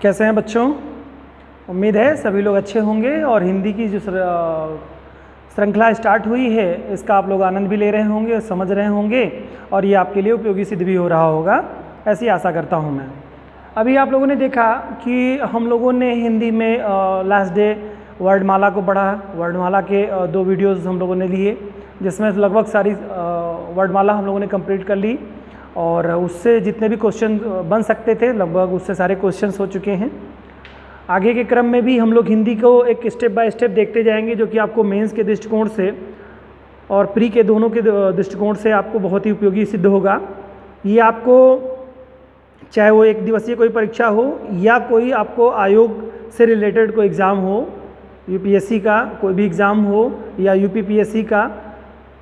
कैसे हैं बच्चों? उम्मीद है सभी लोग अच्छे होंगे और हिंदी की जो श्रृंखला स्टार्ट हुई है इसका आप लोग आनंद भी ले रहे होंगे, समझ रहे होंगे और ये आपके लिए उपयोगी सिद्ध भी हो रहा होगा, ऐसी आशा करता हूँ मैं। अभी आप लोगों ने देखा कि हम लोगों ने हिंदी में लास्ट डे वर्णमाला को पढ़ा। वर्णमाला के 2 वीडियोज़ हम लोगों ने लिए जिसमें लगभग सारी वर्णमाला हम लोगों ने कंप्लीट कर ली और उससे जितने भी क्वेश्चन बन सकते थे लगभग उससे सारे क्वेश्चंस हो चुके हैं। आगे के क्रम में भी हम लोग हिंदी को एक स्टेप बाय स्टेप देखते जाएंगे जो कि आपको मेंस के दृष्टिकोण से और प्री के दोनों के दृष्टिकोण से आपको बहुत ही उपयोगी सिद्ध होगा। ये आपको चाहे वो एक दिवसीय कोई परीक्षा हो या कोई आपको आयोग से रिलेटेड कोई एग्ज़ाम हो, यूपीएससी का कोई भी एग्ज़ाम हो या यूपीपीएससी का,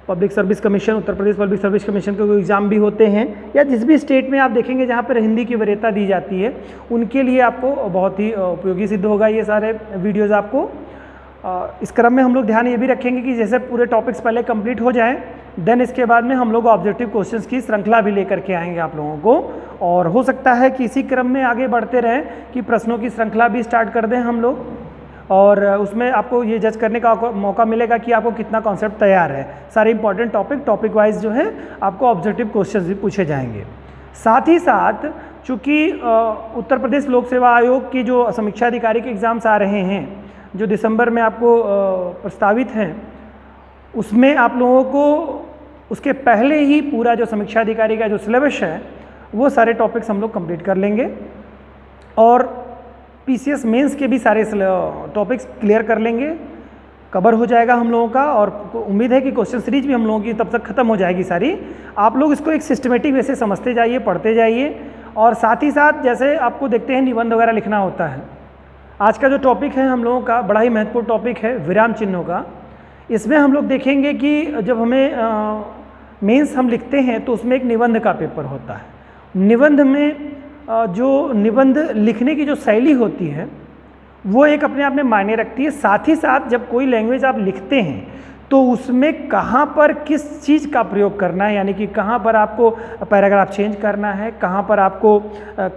public service commission, Uttar Pradesh public service commission के कोई एग्ज़ाम भी होते हैं या जिस भी स्टेट में आप देखेंगे जहाँ पर हिंदी की वरीयता दी जाती है उनके लिए आपको बहुत ही उपयोगी सिद्ध होगा ये सारे वीडियोज़ आपको। इस क्रम में हम लोग ध्यान ये भी रखेंगे कि जैसे पूरे टॉपिक्स पहले कंप्लीट हो जाएं देन इसके बाद में हम लोग ऑब्जेक्टिव क्वेश्चंस की श्रृंखला भी लेकर के आएंगे आप लोगों को और हो सकता है कि इसी क्रम में आगे बढ़ते रहें कि प्रश्नों की श्रृंखला भी स्टार्ट कर दें हम लोग और उसमें आपको ये जज करने का मौका मिलेगा कि आपको कितना कॉन्सेप्ट तैयार है। सारे इंपॉर्टेंट टॉपिक वाइज जो है आपको ऑब्जेक्टिव क्वेश्चंस भी पूछे जाएंगे। साथ ही साथ चूँकि उत्तर प्रदेश लोक सेवा आयोग की जो समीक्षा अधिकारी के एग्ज़ाम्स आ रहे हैं जो दिसंबर में आपको प्रस्तावित हैं उसमें आप लोगों को उसके पहले ही पूरा जो समीक्षा अधिकारी का जो सिलेबस है वो सारे टॉपिक्स हम लोग कंप्लीट कर लेंगे और पीसीएस मेंस के भी सारे टॉपिक्स क्लियर कर लेंगे, कवर हो जाएगा हम लोगों का और उम्मीद है कि क्वेश्चन सीरीज भी हम लोगों की तब तक खत्म हो जाएगी सारी। आप लोग इसको एक सिस्टमेटिक वे से समझते जाइए, पढ़ते जाइए और साथ ही साथ जैसे आपको देखते हैं निबंध वगैरह लिखना होता है। आज का जो टॉपिक है हम लोगों का बड़ा ही महत्वपूर्ण टॉपिक है विराम चिन्हों का। इसमें हम लोग देखेंगे कि जब हमें मेंस हम लिखते हैं तो उसमें एक निबंध का पेपर होता है। निबंध में जो निबंध लिखने की जो शैली होती है वो एक अपने आप में मायने रखती है। साथ ही साथ जब कोई लैंग्वेज आप लिखते हैं तो उसमें कहाँ पर किस चीज़ का प्रयोग करना है, यानी कि कहाँ पर आपको पैराग्राफ चेंज करना है, कहाँ पर आपको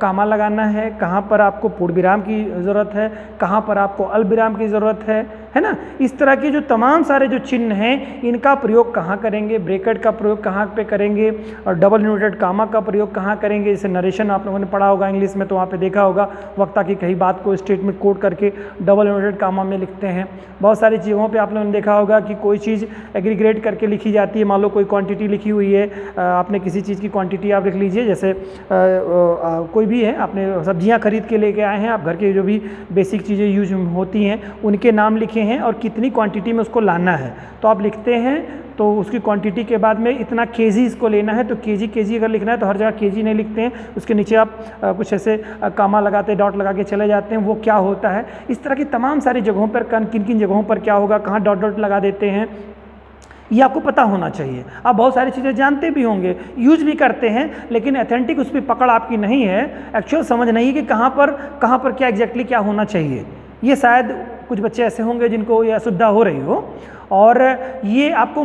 कामा लगाना है, कहाँ पर आपको पूर्ण विराम की ज़रूरत है, कहाँ पर आपको अल्प विराम की ज़रूरत है ना। इस तरह के जो तमाम सारे जो चिन्ह हैं इनका प्रयोग कहाँ करेंगे, ब्रैकेट का प्रयोग कहाँ पे करेंगे और डबल इन्वर्टेड कामा का प्रयोग कहाँ करेंगे। जैसे नरेशन आप लोगों ने पढ़ा होगा इंग्लिश में तो वहाँ पे देखा होगा वक्ता की कही बात को स्टेटमेंट कोड करके डबल इन्वर्टेड कामा में लिखते हैं। बहुत सारी चीज़ों पर आप लोगों ने देखा होगा कि कोई चीज़ एग्रीगेट करके लिखी जाती है। मान लो कोई क्वांटिटी लिखी हुई है, आपने किसी चीज़ की क्वांटिटी आप लिख लीजिए, जैसे कोई भी है, आपने सब्जियां खरीद के लेके आए हैं, आप घर के जो भी बेसिक चीज़ें यूज होती हैं उनके नाम लिखे हैं और कितनी क्वांटिटी में उसको लाना है तो आप लिखते हैं। तो उसकी क्वांटिटी के बाद में इतना केजी इसको लेना है तो केजी अगर लिखना है तो हर जगह केजी नहीं लिखते हैं, उसके नीचे आप कुछ ऐसे कामा लगाते डॉट लगा के चले जाते हैं, वो क्या होता है। इस तरह की तमाम सारी जगहों पर किन किन जगहों पर क्या होगा, कहाँ डॉट लगा देते हैं, ये आपको पता होना चाहिए। आप बहुत सारी चीज़ें जानते भी होंगे, यूज भी करते हैं, लेकिन ऑथेंटिक उस पर पकड़ आपकी नहीं है, एक्चुअल समझ नहीं है कि कहाँ पर क्या एग्जैक्टली क्या होना चाहिए। ये शायद कुछ बच्चे ऐसे होंगे जिनको ये असुविधा हो रही हो और ये आपको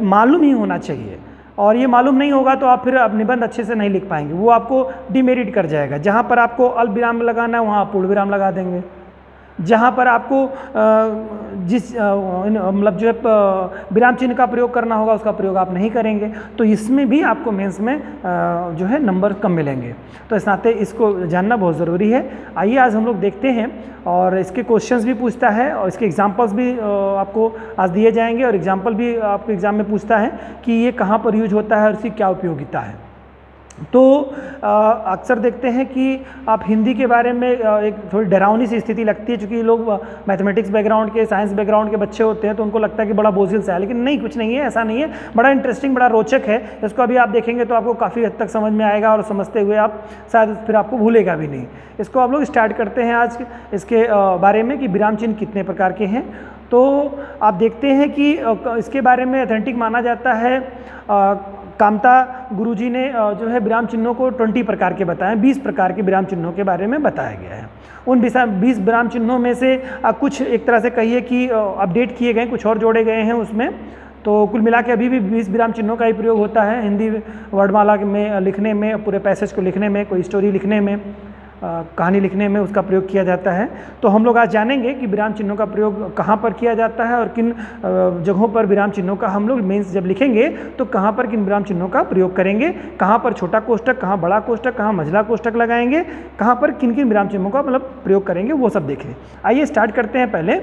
मालूम ही होना चाहिए और ये मालूम नहीं होगा तो आप फिर अब निबंध अच्छे से नहीं लिख पाएंगे, वो आपको डिमेरिट कर जाएगा। जहाँ पर आपको अल्प विराम लगाना है वहाँ आप पूर्ण विराम लगा देंगे, जहाँ पर आपको जिस मतलब जो है विराम चिन्ह का प्रयोग करना होगा उसका प्रयोग आप नहीं करेंगे तो इसमें भी आपको मेंस में जो है नंबर कम मिलेंगे। तो इस नाते इसको जानना बहुत ज़रूरी है। आइए आज हम लोग देखते हैं और इसके क्वेश्चंस भी पूछता है और इसके एग्जांपल्स भी आपको आज दिए जाएंगे और एग्जांपल भी आपको एग्ज़ाम में पूछता है कि ये कहाँ पर यूज होता है और इसकी क्या उपयोगिता है। तो अक्सर देखते हैं कि आप हिंदी के बारे में एक थोड़ी डरावनी सी स्थिति लगती है, क्योंकि लोग मैथमेटिक्स बैकग्राउंड के, साइंस बैकग्राउंड के बच्चे होते हैं तो उनको लगता है कि बड़ा बोझिल सा है, लेकिन नहीं, कुछ नहीं है, ऐसा नहीं है। बड़ा इंटरेस्टिंग, बड़ा रोचक है। इसको अभी आप देखेंगे तो आपको काफ़ी हद तक समझ में आएगा और समझते हुए आप शायद फिर आपको भूलेगा भी नहीं। इसको आप लोग स्टार्ट करते हैं आज इसके बारे में कि विराम चिन्ह कितने प्रकार के हैं। तो आप देखते हैं कि इसके बारे में ऑथेंटिक माना जाता है। कामता गुरुजी ने जो है विराम चिन्हों को 20 प्रकार के बताए, 20 प्रकार के विराम चिन्हों के बारे में बताया गया है। उन 20 विराम चिन्हों में से कुछ एक तरह से कहिए कि अपडेट किए गए, कुछ और जोड़े गए हैं उसमें। तो कुल मिला के अभी भी 20 विराम चिन्हों का ही प्रयोग होता है हिंदी वर्णमाला में लिखने में, पूरे पैसेज को लिखने में, कोई स्टोरी लिखने में। कहानी लिखने में उसका प्रयोग किया जाता है। तो हम लोग आज जानेंगे कि विराम चिन्हों का प्रयोग कहाँ पर किया जाता है और किन जगहों पर विराम चिन्हों का हम लोग मेंस जब लिखेंगे तो कहाँ पर किन विराम चिन्हों का प्रयोग करेंगे, कहाँ पर छोटा कोष्ठक, कहाँ बड़ा कोष्ठक, कहाँ मझला कोष्ठक लगाएंगे, कहाँ पर किन किन विराम चिन्हों का मतलब प्रयोग करेंगे, वो सब देखें। आइए स्टार्ट करते हैं पहले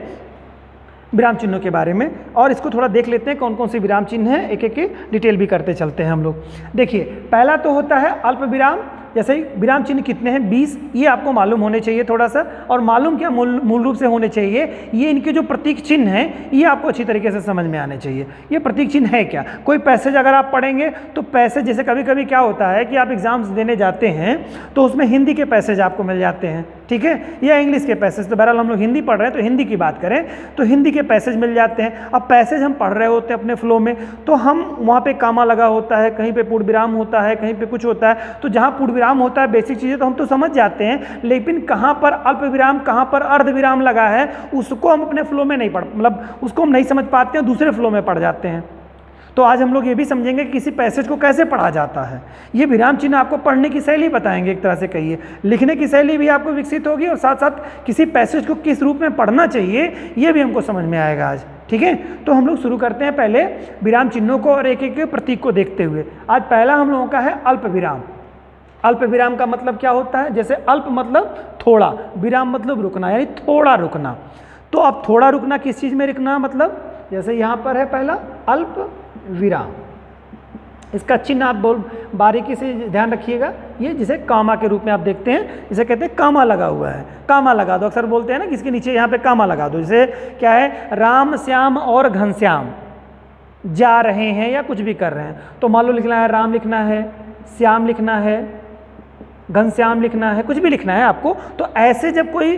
विराम चिन्हों के बारे में और इसको थोड़ा देख लेते हैं कौन कौन से विराम चिन्ह हैं, एक एक डिटेल भी करते चलते हैं हम लोग। देखिए पहला तो होता है अल्प विराम। जैसे ही विराम चिन्ह कितने हैं 20, ये आपको मालूम होने चाहिए थोड़ा सा। और मालूम क्या मूल रूप से होने चाहिए, ये इनके जो प्रतीक चिन्ह हैं ये आपको अच्छी तरीके से समझ में आने चाहिए। ये प्रतीक चिन्ह है क्या, कोई पैसेज अगर आप पढ़ेंगे तो पैसेज जैसे कभी कभी क्या होता है कि आप एग्जाम्स देने जाते हैं तो उसमें हिंदी के पैसेज आपको मिल जाते हैं, ठीक है, या इंग्लिश के पैसेज। तो बहरहाल हम लोग हिंदी पढ़ रहे हैं तो हिंदी की बात करें तो हिंदी के पैसेज मिल जाते हैं। अब पैसेज हम पढ़ रहे होते हैं अपने फ्लो में तो हम वहाँ पे कामा लगा होता है, कहीं पे पूर्ण विराम होता है, कहीं पे कुछ होता है। तो जहाँ पूर्ण विराम होता है बेसिक चीज़ें तो हम तो समझ जाते हैं, लेकिन कहाँ पर अल्प विराम, कहाँ पर अर्ध विराम लगा है उसको हम अपने फ्लो में नहीं पढ़, मतलब उसको हम नहीं समझ पाते हैं, दूसरे फ्लो में पढ़ जाते हैं। तो आज हम लोग ये भी समझेंगे कि किसी पैसेज को कैसे पढ़ा जाता है। ये विराम चिन्ह आपको पढ़ने की शैली बताएंगे, एक तरह से कहिए लिखने की शैली भी आपको विकसित होगी और साथ साथ किसी पैसेज को किस रूप में पढ़ना चाहिए ये भी हमको समझ में आएगा आज, ठीक है। तो हम लोग शुरू करते हैं पहले विराम चिन्हों को और एक एक प्रतीक को देखते हुए। आज पहला हम लोगों का है अल्प विराम। अल्प विराम का मतलब क्या होता है, जैसे अल्प मतलब थोड़ा, विराम मतलब रुकना, यानी थोड़ा रुकना। तो अब थोड़ा रुकना किस चीज़ में रुकना, मतलब जैसे यहाँ पर है पहला अल्प विराम, इसका चिन्ह आप बारीकी से ध्यान रखिएगा। ये जिसे कामा के रूप में आप देखते हैं, जिसे कहते हैं कामा लगा हुआ है, कामा लगा दो। अक्सर बोलते हैं ना कि इसके नीचे यहाँ पे कामा लगा दो। जैसे क्या है, राम श्याम और घनश्याम जा रहे हैं या कुछ भी कर रहे हैं, तो मान लो लिखना है राम लिखना है, श्याम लिखना है, घनश्याम लिखना है, कुछ भी लिखना है आपको। तो ऐसे जब कोई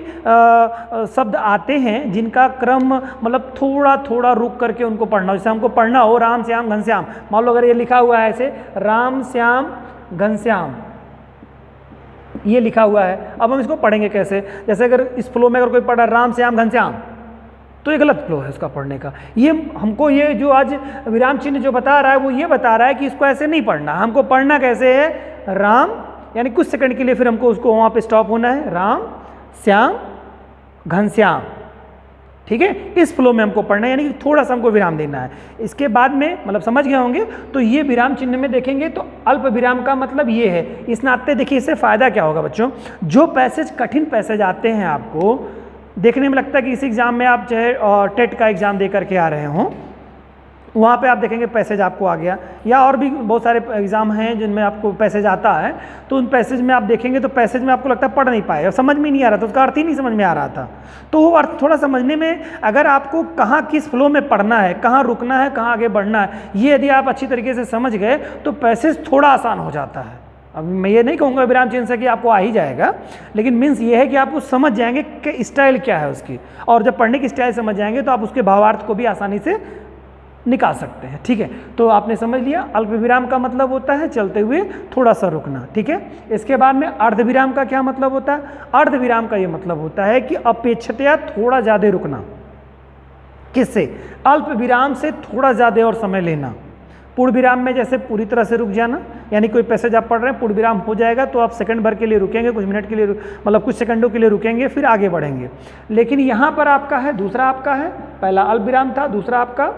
शब्द आते हैं जिनका क्रम मतलब थोड़ा थोड़ा रुक करके उनको पढ़ना हो, जैसे हमको पढ़ना हो राम श्याम घनश्याम, मान लो अगर ये लिखा हुआ है ऐसे राम श्याम घनश्याम, ये लिखा हुआ है। अब हम इसको पढ़ेंगे कैसे, जैसे अगर इस फ्लो में अगर कोई पढ़ रहा है राम श्याम घनश्याम तो ये गलत फ्लो है उसका पढ़ने का। ये हमको ये जो आज विराम चिन्ह जो बता रहा है वो ये बता रहा है कि इसको ऐसे नहीं पढ़ना, हमको पढ़ना कैसे है, राम यानी कुछ सेकंड के लिए फिर हमको उसको वहाँ पे स्टॉप होना है, राम श्याम घनश्याम, ठीक है। इस फ्लो में हमको पढ़ना है, यानी कि थोड़ा सा हमको विराम देना है। इसके बाद में मतलब समझ गए होंगे। तो ये विराम चिन्ह में देखेंगे तो अल्प विराम का मतलब ये है। इस नाते देखिए इससे फ़ायदा क्या होगा बच्चों, जो पैसेज कठिन पैसेज आते हैं आपको देखने में लगता है कि इस एग्ज़ाम में आप चाहे टेट का एग्ज़ाम दे करके आ रहे हों, वहाँ पे आप देखेंगे पैसेज आपको आ गया, या और भी बहुत सारे एग्ज़ाम हैं जिनमें आपको पैसेज आता है, तो उन पैसेज में आप देखेंगे तो पैसेज में आपको लगता है पढ़ नहीं पाए और समझ में नहीं आ रहा था, उसका अर्थ ही नहीं समझ में आ रहा था। तो वो अर्थ थोड़ा समझने में, अगर आपको कहाँ किस फ्लो में पढ़ना है, कहाँ रुकना है, कहाँ आगे बढ़ना है, ये यदि आप अच्छी तरीके से समझ गए तो पैसेज थोड़ा आसान हो जाता है। अब मैं ये नहीं कहूँगा विराम चिन्ह से कि आपको आ ही जाएगा, लेकिन मीन्स ये है कि आप उस समझ जाएंगे कि स्टाइल क्या है उसकी, और जब पढ़ने की स्टाइल समझ जाएंगे तो आप उसके भावार्थ को भी आसानी से निकाल सकते हैं, ठीक है। तो आपने समझ लिया अल्प विराम का मतलब होता है चलते हुए थोड़ा सा रुकना, ठीक है। इसके बाद में अर्ध विराम का क्या मतलब होता है, अर्ध विराम का ये मतलब होता है कि अपेक्षतया थोड़ा ज़्यादा रुकना। किससे, अल्प विराम से थोड़ा ज़्यादा और समय लेना। पूर्ण विराम में जैसे पूरी तरह से रुक जाना, यानी कोई पैसेज आप पढ़ रहे हैं पूर्ण विराम हो जाएगा तो आप सेकंड भर के लिए रुकेंगे, कुछ मिनट के लिए मतलब कुछ सेकंडों के लिए रुकेंगे, फिर आगे बढ़ेंगे। लेकिन यहाँ पर आपका है, दूसरा आपका है, पहला अल्प विराम था, दूसरा आपका,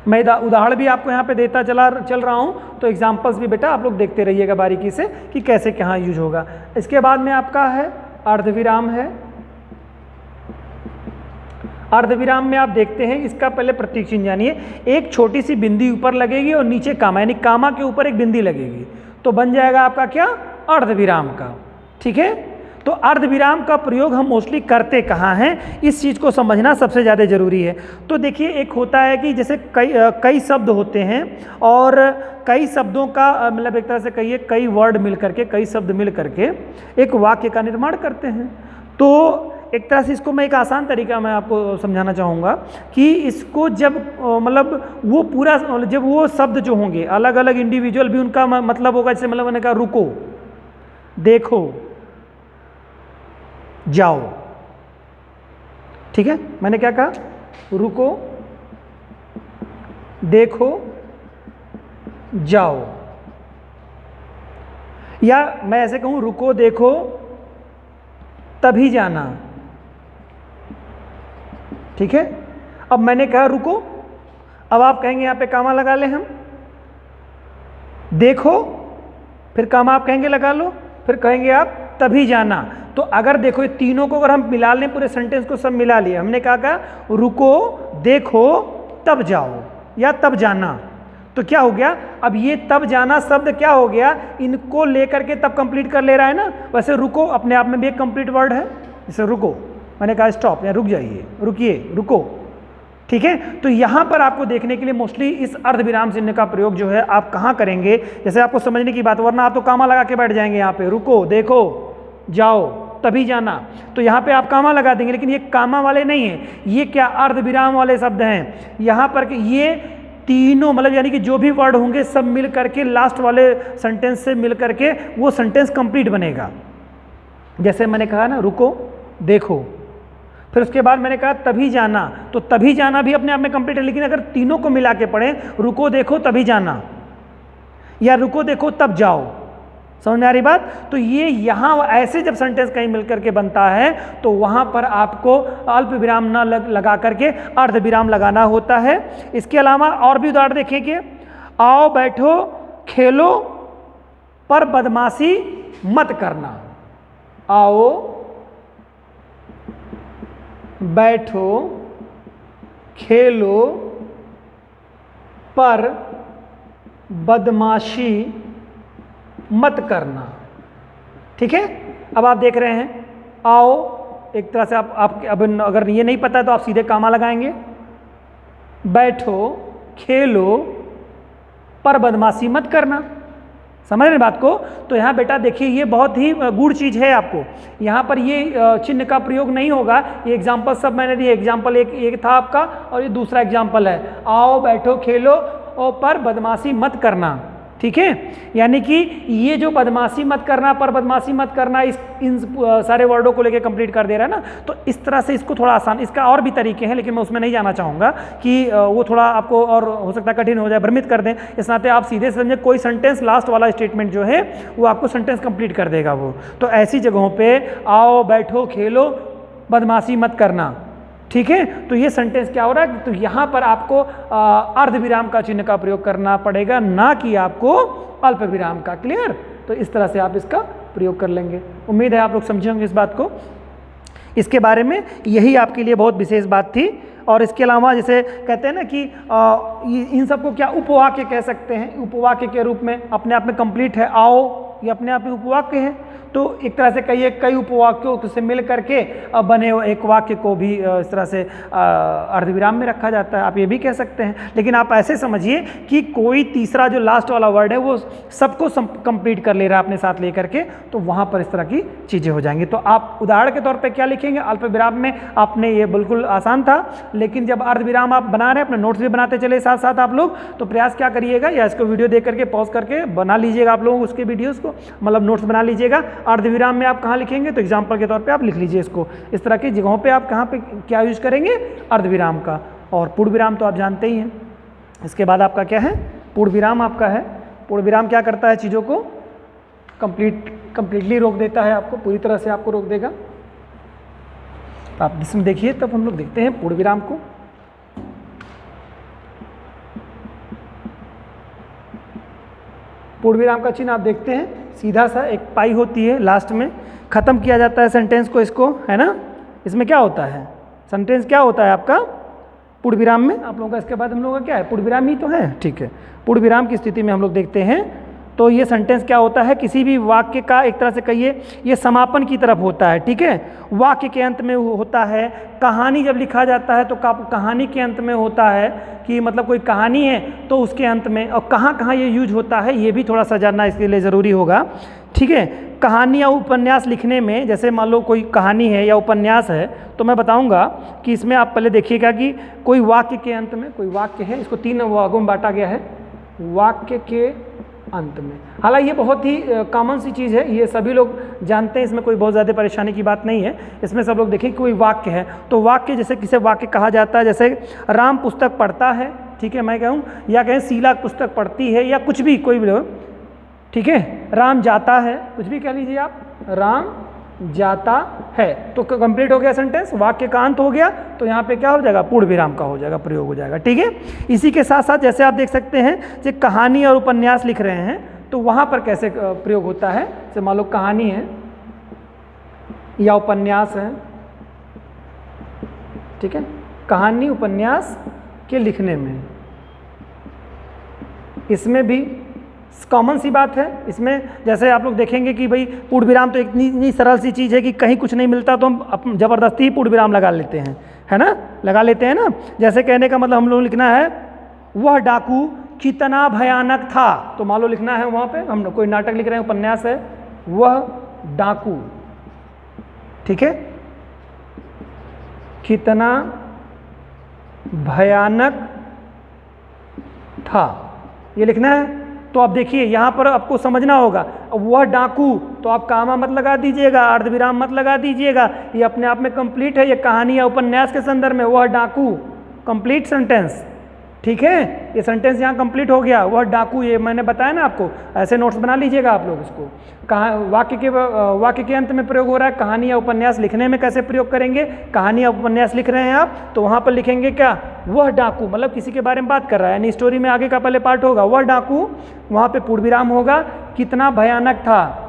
मैं उदाहरण भी आपको यहाँ पे देता चल रहा हूँ, तो एग्जाम्पल्स भी बेटा आप लोग देखते रहिएगा बारीकी से कि कैसे कहाँ यूज होगा। इसके बाद में आपका है अर्धविराम है। अर्धविराम में आप देखते हैं इसका पहले प्रतीक चिन्ह जानिए, एक छोटी सी बिंदी ऊपर लगेगी और नीचे कामा, यानी कामा के ऊपर एक बिंदी लगेगी, तो बन जाएगा आपका क्या, अर्धविराम का, ठीक है। तो अर्धविराम का प्रयोग हम मोस्टली करते कहाँ हैं, इस चीज़ को समझना सबसे ज़्यादा ज़रूरी है। तो देखिए एक होता है कि जैसे कई शब्द होते हैं और कई शब्दों का मतलब एक तरह से कहिए कई वर्ड मिल करके, कई शब्द मिल करके एक वाक्य का निर्माण करते हैं। तो एक तरह से इसको मैं एक आसान तरीका मैं आपको समझाना चाहूँगा कि इसको जब मतलब वो पूरा जब वो शब्द जो होंगे अलग अलग इंडिविजुअल भी उनका मतलब होगा, जैसे मतलब मैंने कहा रुको, देखो, जाओ, ठीक है। मैंने क्या कहा, रुको, देखो, जाओ। या मैं ऐसे कहूं रुको देखो तभी जाना, ठीक है। अब मैंने कहा रुको, अब आप कहेंगे यहां पे कामा लगा ले हम, देखो फिर कामा आप कहेंगे लगा लो, फिर कहेंगे आप तभी जाना। तो अगर देखो ये तीनों को अगर हम मिला लें, पूरे सेंटेंस को सब मिला लिए, हमने कहा रुको देखो तब जाओ या तब जाना, तो क्या हो गया, अब ये तब जाना शब्द क्या हो गया, इनको लेकर के तब कंप्लीट कर ले रहा है ना। वैसे रुको अपने आप में भी एक कंप्लीट वर्ड है, जैसे रुको मैंने कहा स्टॉप या रुक जाइए, रुकिए, रुको, ठीक है। तो यहां पर आपको देखने के लिए मोस्टली इस अर्धविराम चिन्ह का प्रयोग जो है आप कहां करेंगे, जैसे आपको समझने की बात, वरना आप तो कामा लगा के बैठ जाएंगे यहाँ पे, रुको देखो जाओ तभी जाना, तो यहाँ पे आप कामा लगा देंगे, लेकिन ये कामा वाले नहीं है, ये क्या अर्धविराम वाले शब्द हैं। यहाँ पर ये तीनों मतलब यानी कि जो भी वर्ड होंगे सब मिल करके लास्ट वाले सेंटेंस से मिल करके वो सेंटेंस कंप्लीट बनेगा। जैसे मैंने कहा ना रुको देखो, फिर उसके बाद मैंने कहा तभी जाना, तो तभी जाना भी अपने आप में कंप्लीट है, लेकिन अगर तीनों को मिला के पढ़ें, रुको देखो तभी जाना या रुको देखो तब जाओ, समझ में आ रही बात। तो ये यहाँ ऐसे जब सेंटेंस कहीं मिलकर के बनता है तो वहाँ पर आपको अल्प विराम न लगा करके अर्ध विराम लगाना होता है। इसके अलावा और भी उदाहरण देखेंगे, आओ बैठो खेलो पर बदमाशी मत करना, आओ बैठो खेलो पर बदमाशी मत करना, ठीक है। अब आप देख रहे हैं आओ, एक तरह से आप अब अगर ये नहीं पता है तो आप सीधे कामा लगाएंगे, बैठो खेलो पर बदमाशी मत करना, समझ रहे बात को। तो यहाँ बेटा देखिए ये बहुत ही गूढ़ चीज़ है, आपको यहाँ पर ये चिन्ह का प्रयोग नहीं होगा। ये एग्जाम्पल सब मैंने दिए, एग्जाम्पल एक था आपका और ये दूसरा एग्जाम्पल है, आओ बैठो खेलो और पर बदमाशी मत करना, ठीक है। यानी कि ये जो बदमाशी मत करना पर बदमाशी मत करना इन सारे वर्डों को लेके कंप्लीट कर दे रहा है ना। तो इस तरह से इसको थोड़ा आसान, इसका और भी तरीके हैं लेकिन मैं उसमें नहीं जाना चाहूँगा कि वो थोड़ा आपको और हो सकता है कठिन हो जाए, भ्रमित कर दें। इस नाते आप सीधे समझे कोई सेंटेंस लास्ट वाला स्टेटमेंट जो है वो आपको सेंटेंस कंप्लीट कर देगा वो। तो ऐसी जगहों पर आओ बैठो खेलो बदमाशी मत करना, ठीक है। तो ये सेंटेंस क्या हो रहा है, तो यहाँ पर आपको अर्धविराम का चिन्ह का प्रयोग करना पड़ेगा, ना कि आपको अल्प विराम का। क्लियर। तो इस तरह से आप इसका प्रयोग कर लेंगे। उम्मीद है आप लोग समझे होंगे इस बात को। इसके बारे में यही आपके लिए बहुत विशेष बात थी। और इसके अलावा जैसे कहते हैं ना कि इन सबको क्या उपवाक्य कह सकते हैं, उपवाक्य के रूप में अपने आप में कंप्लीट है। आओ ये अपने आप में उपवाक्य है, तो एक तरह से कहिए कई उपवाक्यों से मिल करके बने एक वाक्य को भी इस तरह से अर्धविराम में रखा जाता है, आप ये भी कह सकते हैं। लेकिन आप ऐसे समझिए कि कोई तीसरा जो लास्ट वाला वर्ड है वो सबको कंप्लीट कर ले रहा है अपने साथ लेकर के, तो वहाँ पर इस तरह की चीज़ें हो जाएंगी। तो आप उदाहरण के तौर पर क्या लिखेंगे, अल्प विराम में आपने ये बिल्कुल आसान था, लेकिन जब अर्धविराम आप बना रहे हैं, अपने नोट्स भी बनाते चले साथ साथ आप लोग, तो प्रयास क्या करिएगा, या इसको वीडियो देख करके पॉज करके बना लीजिएगा आप लोग उसके वीडियोज़ को, मतलब नोट्स बना लीजिएगा। अर्धविराम में आप कहाँ लिखेंगे, तो एग्जाम्पल के तौर पे आप लिख लीजिए इसको। इस तरह की जगहों पे आप कहाँ पे क्या यूज करेंगे, अर्धविराम का। और पूर्ण विराम तो आप जानते ही हैं। इसके बाद आपका क्या है, पूर्ण विराम आपका है। पूर्ण विराम क्या करता है, चीज़ों को कंप्लीटली रोक देता है, आपको पूरी तरह से आपको रोक देगा। तो आप इसमें देखिए, तब हम लोग देखते हैं पूर्ण विराम को। पूर्ण विराम का चिन्ह आप देखते हैं, सीधा सा एक पाई होती है, लास्ट में ख़त्म किया जाता है सेंटेंस को, इसको है ना। इसमें क्या होता है, सेंटेंस क्या होता है आपका पूर्ण विराम में आप लोगों का। इसके बाद हम लोगों का क्या है, पूर्ण विराम ही तो है, ठीक है। पूर्ण विराम की स्थिति में हम लोग देखते हैं तो ये सेंटेंस क्या होता है, किसी भी वाक्य का एक तरह से कहिए ये समापन की तरफ होता है, ठीक है। वाक्य के अंत में होता है। कहानी जब लिखा जाता है तो कहानी के अंत में होता है कि मतलब कोई कहानी है तो उसके अंत में, और कहाँ कहाँ ये यूज होता है ये भी थोड़ा सा जानना इसके लिए ज़रूरी होगा, ठीक है। कहानी या उपन्यास लिखने में, जैसे मान लो कोई कहानी है या उपन्यास है, तो मैं बताऊंगा कि इसमें आप पहले देखिएगा कि कोई वाक्य के अंत में, कोई वाक्य है, इसको 3 भागों में बांटा गया है, वाक्य के अंत में। हालांकि ये बहुत ही कॉमन सी चीज़ है, ये सभी लोग जानते हैं, इसमें कोई बहुत ज़्यादा परेशानी की बात नहीं है। इसमें सब लोग देखें कोई वाक्य है तो वाक्य जैसे किसे वाक्य कहा जाता है, जैसे राम पुस्तक पढ़ता है, ठीक है, मैं कहूँ, या कहें शीला पुस्तक पढ़ती है, या कुछ भी कोई भी, ठीक है, राम जाता है, कुछ भी कह लीजिए आप, राम जाता है, तो कंप्लीट हो गया सेंटेंस, वाक्य का अंत हो गया, तो यहाँ पे क्या हो जाएगा, पूर्ण विराम का हो जाएगा, प्रयोग हो जाएगा। ठीक है, इसी के साथ साथ जैसे आप देख सकते हैं जो कहानी और उपन्यास लिख रहे हैं तो वहाँ पर कैसे प्रयोग होता है। जैसे मान लो कहानी है या उपन्यास है, ठीक है, कहानी उपन्यास के लिखने में, इसमें भी कॉमन सी बात है। इसमें जैसे आप लोग देखेंगे कि भाई पूर्ण विराम तो इतनी सरल सी चीज़ है कि कहीं कुछ नहीं मिलता तो हम ज़बरदस्ती ही पूर्ण विराम लगा लेते हैं, है ना, लगा लेते हैं ना। जैसे कहने का मतलब हम लोग लिखना है वह डाकू कितना भयानक था, तो मान लो लिखना है वहाँ पे, हम कोई नाटक लिख रहे हैं, उपन्यास है, वह डाकू, ठीक है, कितना भयानक था, ये लिखना है। तो आप देखिए यहाँ पर आपको समझना होगा, वह डाकू, तो आप कामा मत लगा दीजिएगा, अर्धविराम मत लगा दीजिएगा, ये अपने आप में कंप्लीट है, ये कहानी या उपन्यास के संदर्भ में, वह डाकू कंप्लीट सेंटेंस, ठीक है, ये सेंटेंस यहाँ कंप्लीट हो गया, वह डाकू, ये मैंने बताया ना आपको, ऐसे नोट्स बना लीजिएगा आप लोग इसको। कहा वाक्य के अंत में प्रयोग हो रहा है, कहानी या उपन्यास लिखने में कैसे प्रयोग करेंगे, कहानी या उपन्यास लिख रहे हैं आप तो वहाँ पर लिखेंगे क्या, वह डाकू, मतलब किसी के बारे में बात कर रहा है, यानी स्टोरी में आगे का पहले पार्ट होगा वह डाकू, वहाँ पे पूर्ण विराम होगा, कितना भयानक था,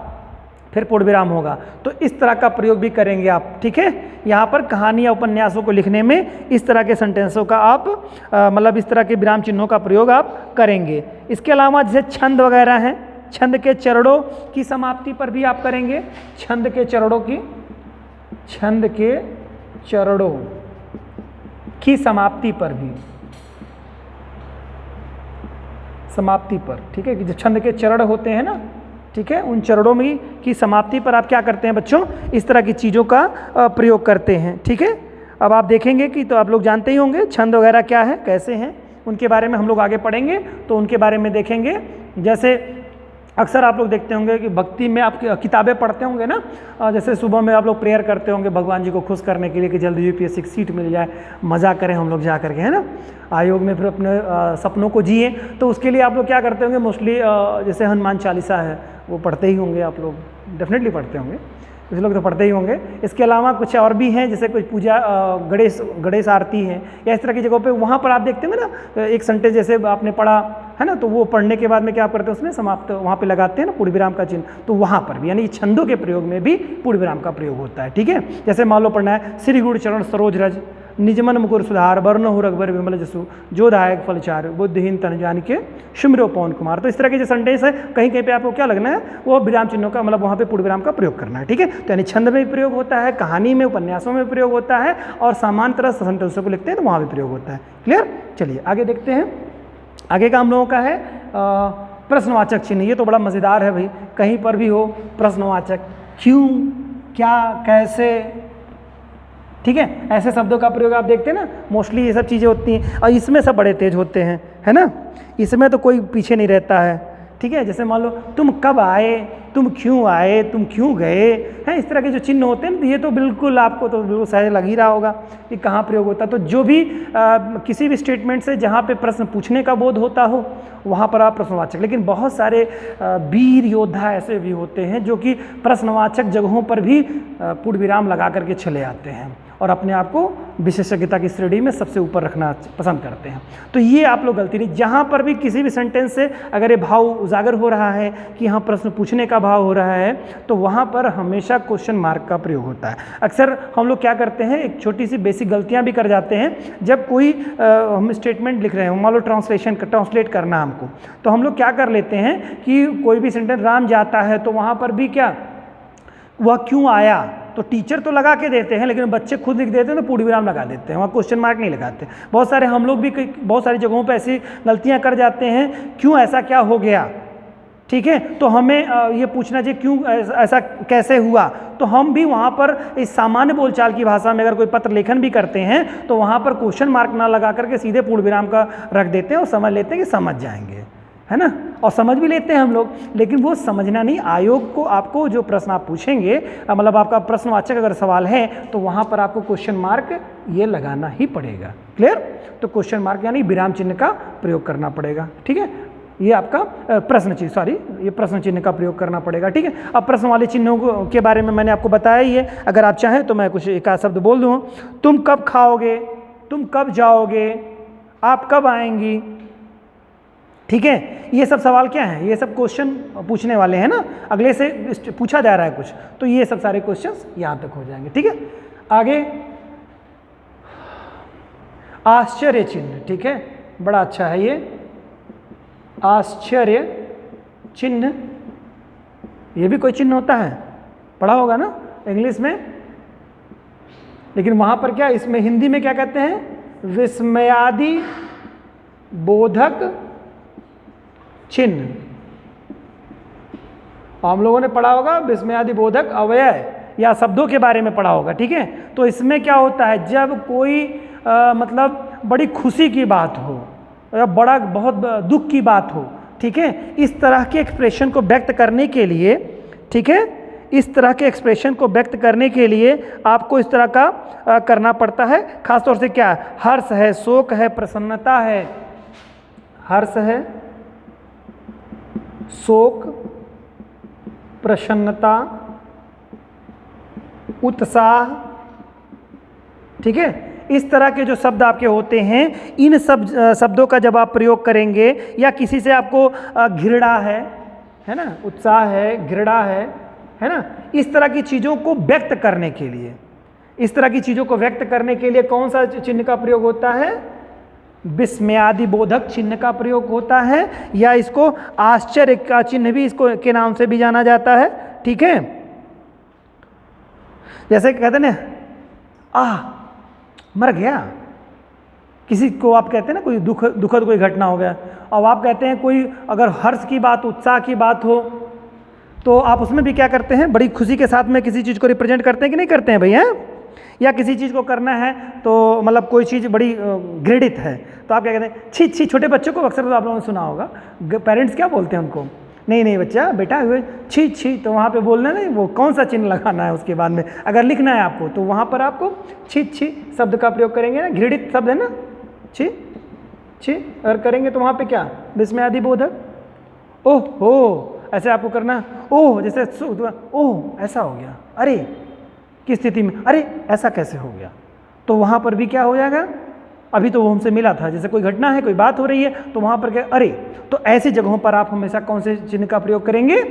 फिर पूर्ण विराम होगा। तो इस तरह का प्रयोग भी करेंगे आप, ठीक है, यहाँ पर कहानी या उपन्यासों को लिखने में इस तरह के सेंटेंसों का आप मतलब इस तरह के विराम चिन्हों का प्रयोग आप करेंगे। इसके अलावा जैसे छंद वगैरह हैं, छंद के चरणों की समाप्ति पर भी आप करेंगे, छंद के चरणों की समाप्ति पर भी, समाप्ति पर, ठीक है, कि जो छंद के चरण होते हैं ना, ठीक है, उन चरणों में की समाप्ति पर आप क्या करते हैं बच्चों, इस तरह की चीज़ों का प्रयोग करते हैं। ठीक है, अब आप देखेंगे कि तो आप लोग जानते ही होंगे छंद वगैरह क्या है, कैसे हैं, उनके बारे में हम लोग आगे पढ़ेंगे, तो उनके बारे में देखेंगे। जैसे अक्सर आप लोग देखते होंगे कि भक्ति में आप किताबें पढ़ते होंगे ना, जैसे सुबह में आप लोग प्रेयर करते होंगे भगवान जी को खुश करने के लिए कि जल्दी यूपीएससी की सीट मिल जाए, मज़ा करें हम लोग जा करके, है ना, आयोग में फिर अपने सपनों को जिए। तो उसके लिए आप लोग क्या करते होंगे, मोस्टली जैसे हनुमान चालीसा है वो पढ़ते ही होंगे, आप लोग डेफिनेटली पढ़ते होंगे, कुछ लोग तो पढ़ते ही होंगे। इसके अलावा कुछ और भी हैं, जैसे कुछ पूजा गणेश आरती है या इस तरह की जगहों पे, वहाँ पर आप देखते होंगे ना एक सेंटेंस जैसे आपने पढ़ा है ना, तो वो पढ़ने के बाद में क्या आप करते हैं, उसमें समाप्त वहाँ पे लगाते हैं ना पूर्ण विराम का चिन्ह, तो वहाँ पर भी यानी छंदों के प्रयोग में भी पूर्ण विराम का प्रयोग होता है। ठीक है, जैसे मान लो पढ़ना है श्री गुरु चरण सरोज रज निजमन मुकुर सुधार वर्ण हो रघुबर विमल जसु जो दायक फलचार बुद्धिहीन तन जान के शुम्रो पवन कुमार। तो इस तरह के जो सेंटेंस है कहीं कहीं पे आपको क्या लगना है, वो विराम चिन्हों का मतलब वहाँ पे पूर्ण विराम का प्रयोग करना है। ठीक है, तो यानी छंद में भी प्रयोग होता है, कहानी में उपन्यासों में प्रयोग होता है, और समान तरह से सेंटेंसों को लिखते हैं तो वहाँ भी प्रयोग होता है। क्लियर, चलिए आगे देखते हैं। आगे का हम लोगों का है प्रश्नवाचक चिन्ह। ये तो बड़ा मज़ेदार है भाई, कहीं पर भी हो प्रश्नवाचक, क्यों, क्या, कैसे, ठीक है, ऐसे शब्दों का प्रयोग आप देखते हैं ना, मोस्टली ये सब चीज़ें होती हैं, और इसमें सब बड़े तेज होते हैं, है ना, इसमें तो कोई पीछे नहीं रहता है। ठीक है, जैसे मान लो तुम कब आए, तुम क्यों आए, तुम क्यों गए, हैं, इस तरह के जो चिन्ह होते हैं ना, ये तो बिल्कुल आपको तो बिल्कुल सहज लग ही रहा होगा कि कहाँ प्रयोग होता है। तो जो भी किसी भी स्टेटमेंट से जहाँ पे प्रश्न पूछने का बोध होता हो वहाँ पर आप प्रश्नवाचक, लेकिन बहुत सारे वीर योद्धा ऐसे भी होते हैं जो कि प्रश्नवाचक जगहों पर भी पूर्ण विराम लगा करके चले आते हैं और अपने आप को विशेषज्ञता की श्रेणी में सबसे ऊपर रखना पसंद करते हैं। तो ये आप लोग गलती नहीं, जहाँ पर भी किसी भी सेंटेंस से अगर ये भाव उजागर हो रहा है कि यहाँ प्रश्न पूछने का भाव हो रहा है, तो वहाँ पर हमेशा क्वेश्चन मार्क का प्रयोग होता है। अक्सर हम लोग क्या करते हैं, एक छोटी सी बेसिक गलतियाँ भी कर जाते हैं। जब कोई हम स्टेटमेंट लिख रहे हैं, मान लो ट्रांसलेट करना हमको, तो हम लोग क्या कर लेते हैं कि कोई भी सेंटेंस राम जाता है, तो वहाँ पर भी क्या, वह क्यों आया, तो टीचर तो लगा के देते हैं, लेकिन बच्चे खुद लिख देते हैं तो पूर्ण विराम लगा देते हैं, वहाँ क्वेश्चन मार्क नहीं लगाते। बहुत सारे हम लोग भी बहुत सारी जगहों पे ऐसी गलतियाँ कर जाते हैं, क्यों, ऐसा क्या हो गया। ठीक है, तो हमें ये पूछना चाहिए क्यों, ऐसा कैसे हुआ। तो हम भी वहाँ पर इस सामान्य बोलचाल की भाषा में अगर कोई पत्र लेखन भी करते हैं तो वहाँ पर क्वेश्चन मार्क ना लगा करके सीधे पूर्ण विराम का रख देते हैं और समझ लेते हैं कि समझ जाएंगे, है ना, और समझ भी लेते हैं हम लोग। लेकिन वो समझना नहीं, आयोग को आपको जो प्रश्न आप पूछेंगे, मतलब आपका प्रश्नवाचक अगर सवाल है तो वहाँ पर आपको क्वेश्चन मार्क ये लगाना ही पड़ेगा। क्लियर, तो क्वेश्चन मार्क यानी विराम चिन्ह का प्रयोग करना पड़ेगा। ठीक है, ये आपका प्रश्न चिन्ह, सॉरी ये प्रश्न चिन्ह का प्रयोग करना पड़ेगा, ठीक है। अब प्रश्न वाले चिन्हों के बारे में मैंने आपको बताया ही है, अगर आप चाहें तो मैं कुछ एक आध शब्द बोल दूँ। तुम कब खाओगे, तुम कब जाओगे, आप कब आएंगी, ठीक है। ये सब सवाल क्या है, ये सब क्वेश्चन पूछने वाले हैं ना, अगले से पूछा जा रहा है कुछ, तो ये सब सारे क्वेश्चंस यहाँ तक हो जाएंगे, ठीक है। आगे आश्चर्य चिन्ह, ठीक है, बड़ा अच्छा है ये आश्चर्य चिन्ह। ये भी कोई चिन्ह होता है, पढ़ा होगा ना इंग्लिश में, लेकिन वहाँ पर क्या, इसमें हिंदी में क्या कहते हैं, विस्मयादि बोधक चिन्ह। हम लोगों ने पढ़ा होगा विस्मयादि बोधक अव्यय या शब्दों के बारे में पढ़ा होगा, ठीक है। तो इसमें क्या होता है, जब कोई मतलब बड़ी खुशी की बात हो या बड़ा बहुत दुख की बात हो, ठीक है, इस तरह के एक्सप्रेशन को व्यक्त करने के लिए, ठीक है, इस तरह के एक्सप्रेशन को व्यक्त करने के लिए आपको इस तरह का करना पड़ता है। खासतौर से क्या, हर्ष है, शोक है, प्रसन्नता है, हर्ष है, शोक, प्रसन्नता, उत्साह, ठीक है, इस तरह के जो शब्द आपके होते हैं, इन सब शब्दों का जब आप प्रयोग करेंगे, या किसी से आपको घृणा है ना, उत्साह है, घृणा है ना, इस तरह की चीज़ों को व्यक्त करने के लिए, इस तरह की चीज़ों को व्यक्त करने के लिए कौन सा चिन्ह का प्रयोग होता है, विस्मयादि बोधक चिन्ह का प्रयोग होता है, या इसको आश्चर्य का चिन्ह भी इसको के नाम से भी जाना जाता है, ठीक है। जैसे कहते हैं ना, मर गया, किसी को आप कहते हैं ना, कोई दुखद कोई घटना हो गया, अब आप कहते हैं कोई अगर हर्ष की बात, उत्साह की बात हो, तो आप उसमें भी क्या करते हैं, बड़ी खुशी के साथ में किसी चीज़ को रिप्रेजेंट करते हैं कि नहीं करते हैं भैया, या किसी चीज़ को करना है तो मतलब कोई चीज़ बड़ी घृणित है, तो आप क्या कहते हैं, छी छी। छोटे बच्चों को अक्सर तो आप लोगों ने सुना होगा, पेरेंट्स क्या बोलते हैं उनको, नहीं बच्चा बेटा छी छी, तो वहाँ पे बोलना नहीं, वो कौन सा चिन्ह लगाना है उसके बाद में, अगर लिखना है आपको तो वहाँ पर आपको छी छी शब्द का प्रयोग करेंगे ना, घृणित शब्द है ना, छी छी, अगर करेंगे तो वहाँ पे क्या, विस्मयादि बोधक, ओह हो, ऐसे आपको करना, ओह जैसे ओह ऐसा हो गया, अरे की स्थिति में, अरे ऐसा कैसे हो गया, तो वहाँ पर भी क्या हो जाएगा, अभी तो वो हमसे मिला था, जैसे कोई घटना है, कोई बात हो रही है, तो वहाँ पर क्या, अरे, तो ऐसी जगहों पर आप हमेशा कौन से चिन्ह का प्रयोग करेंगे,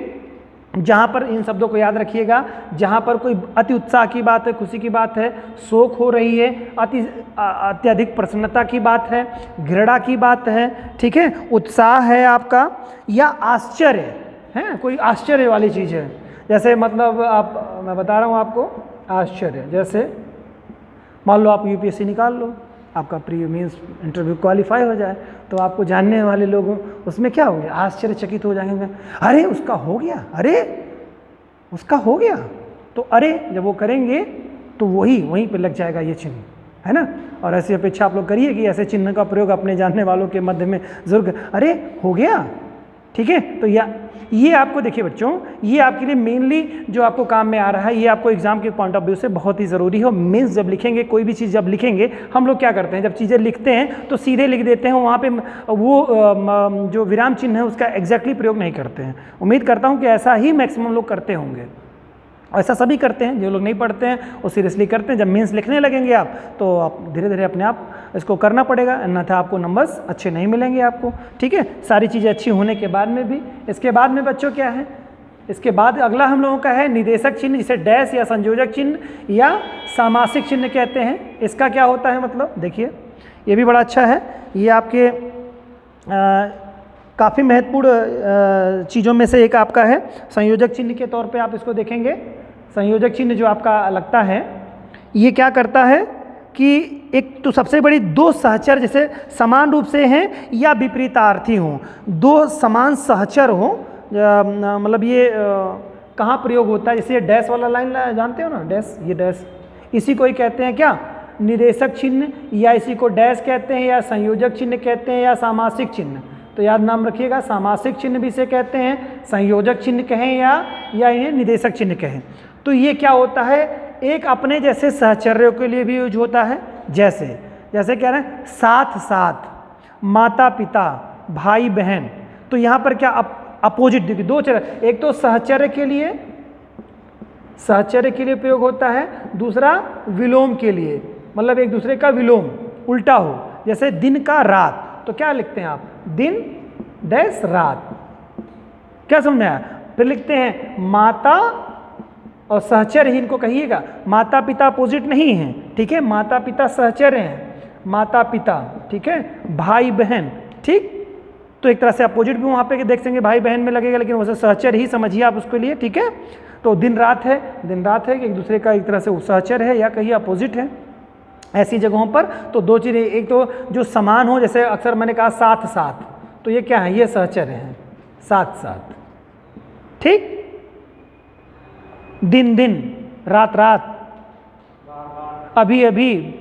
जहाँ पर इन शब्दों को याद रखिएगा, जहाँ पर कोई अति उत्साह की बात है, खुशी की बात है, शोक हो रही है, अत्यधिक प्रसन्नता की बात है, घृणा की बात है, ठीक है, उत्साह है आपका, या आश्चर्य है, कोई आश्चर्य वाली चीज़ है, जैसे मतलब आप, मैं बता रहा हूँ आपको, आश्चर्य, जैसे मान लो आप यूपीएससी निकाल लो, आपका प्री मीन्स इंटरव्यू क्वालिफाई हो जाए, तो आपको जानने वाले लोग उसमें क्या हो गया, आश्चर्यचकित हो जाएंगे, अरे उसका हो गया, अरे उसका हो गया, तो अरे जब वो करेंगे तो वहीं पे लग जाएगा ये चिन्ह, है ना। और ऐसी अपेक्षा आप लोग करिए कि ऐसे चिन्ह का प्रयोग अपने जानने वालों के मध्य में जरूर, अरे हो गया, ठीक है। तो ये आपको देखिए बच्चों, ये आपके लिए मेनली जो आपको काम में आ रहा है, ये आपको एग्जाम के पॉइंट ऑफ व्यू से बहुत ही ज़रूरी है। मीन्स जब लिखेंगे, कोई भी चीज़ जब लिखेंगे, हम लोग क्या करते हैं, जब चीज़ें लिखते हैं तो सीधे लिख देते हैं, वहाँ पे वो जो विराम चिन्ह है उसका एग्जैक्टली प्रयोग नहीं करते हैं। उम्मीद करता हूँ कि ऐसा ही मैक्सिमम लोग करते होंगे, ऐसा सभी करते हैं। जो लोग नहीं पढ़ते हैं वो सीरियसली करते हैं। जब मीन्स लिखने लगेंगे आप, तो आप धीरे धीरे अपने आप इसको करना पड़ेगा, अन्यथा आपको नंबर्स अच्छे नहीं मिलेंगे आपको, ठीक है। सारी चीज़ें अच्छी होने के बाद में भी, इसके बाद में बच्चों क्या है, इसके बाद अगला हम लोगों का है निदेशक चिन्ह, जिसे डैश या संयोजक चिन्ह या सामासिक चिन्ह कहते हैं। इसका क्या होता है मतलब, देखिए ये भी बड़ा अच्छा है। ये आपके काफ़ी महत्वपूर्ण चीज़ों में से एक आपका है। संयोजक चिन्ह के तौर पे आप इसको देखेंगे। संयोजक चिन्ह जो आपका लगता है, ये क्या करता है कि एक तो सबसे बड़ी दो सहचर जैसे समान रूप से हैं या विपरीतार्थी हों, दो समान सहचर हों, मतलब ये कहाँ प्रयोग होता है, जैसे ये डैश वाला लाइन जानते हो ना, डैश, ये डैश, इसी को ही कहते हैं क्या, निदेशक चिन्ह, या इसी को डैश कहते हैं, या संयोजक चिन्ह कहते हैं, या सामासिक चिन्ह। तो याद नाम रखिएगा, सामासिक चिन्ह भी इसे कहते हैं, संयोजक चिन्ह कहें या इन्हें निदेशक चिन्ह कहें। तो ये क्या होता है, एक अपने जैसे सहचर्यों के लिए भी यूज होता है, जैसे कह रहे हैं साथ साथ, माता पिता, भाई बहन, तो यहाँ पर क्या अपोजिट देखिए, दो चर, एक तो सहचर्य के लिए प्रयोग होता है, दूसरा विलोम के लिए, मतलब एक दूसरे का विलोम उल्टा हो, जैसे दिन का रात, तो क्या लिखते हैं आप, दिन डैश रात, क्या समझ में आया। फिर लिखते हैं माता और सहचर्य ही इनको कहिएगा, माता पिता अपोजिट नहीं है, ठीक है, माता पिता सहचर्य हैं, माता पिता, ठीक है, भाई बहन, ठीक, तो एक तरह से अपोजिट भी वहाँ पे देख सकेंगे, भाई बहन में लगेगा, लेकिन वैसे सहचर्य ही समझिए आप उसके लिए, ठीक है। तो दिन रात है कि एक दूसरे का एक तरह से सहचर्य है या कहीं अपोजिट है। ऐसी जगहों पर तो दो चीज़ें, एक तो जो समान हो, जैसे अक्सर मैंने कहा साथ साथ, तो ये क्या है, ये सहचर्य है, साथ साथ, ठीक, दिन दिन, रात रात, अभी अभी,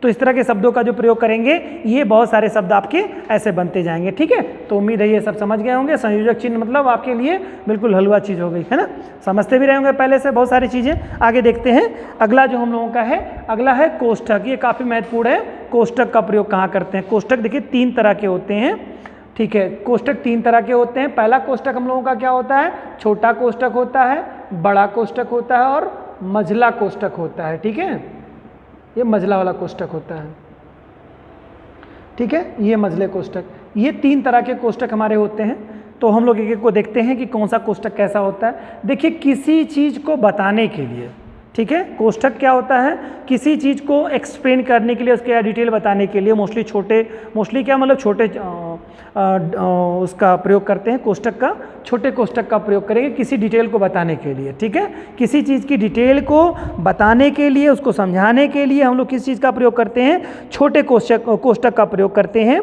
तो इस तरह के शब्दों का जो प्रयोग करेंगे, ये बहुत सारे शब्द आपके ऐसे बनते जाएंगे, ठीक है। तो उम्मीद है ये सब समझ गए होंगे। संयोजक चिन्ह मतलब आपके लिए बिल्कुल हलवा चीज़ हो गई है ना, समझते भी रहे होंगे पहले से बहुत सारी चीज़ें। आगे देखते हैं, अगला जो हम लोगों का है, अगला है कोष्ठक। ये काफ़ी महत्वपूर्ण है, कोष्ठक का प्रयोग कहाँ करते हैं। कोष्ठक देखिए 3 तरह के होते हैं, ठीक है, कोष्ठक 3 तरह के होते हैं। पहला कोष्ठक हम लोगों का क्या होता है, छोटा कोष्ठक होता है, बड़ा कोष्ठक होता है और मझला कोष्ठक होता है, ठीक है, ये मझला वाला कोष्ठक होता है, ठीक है, ये मझले कोष्ठक। ये 3 तरह के कोष्ठक हमारे होते हैं। तो हम लोग एक एक को देखते हैं कि कौन सा कोष्ठक कैसा होता है। देखिए, किसी चीज़ को बताने के लिए, ठीक है, कोष्ठक क्या होता है, किसी चीज़ को एक्सप्लेन करने के लिए, उसके डिटेल बताने के लिए मोस्टली क्या मतलब छोटे उसका प्रयोग करते हैं, कोष्ठक का, छोटे कोष्ठक का प्रयोग करेंगे किसी डिटेल को बताने के लिए, ठीक है। किसी चीज़ की डिटेल को बताने के लिए, उसको समझाने के लिए हम लोग किस चीज़ का प्रयोग करते हैं, छोटे कोष्ठक का प्रयोग करते हैं।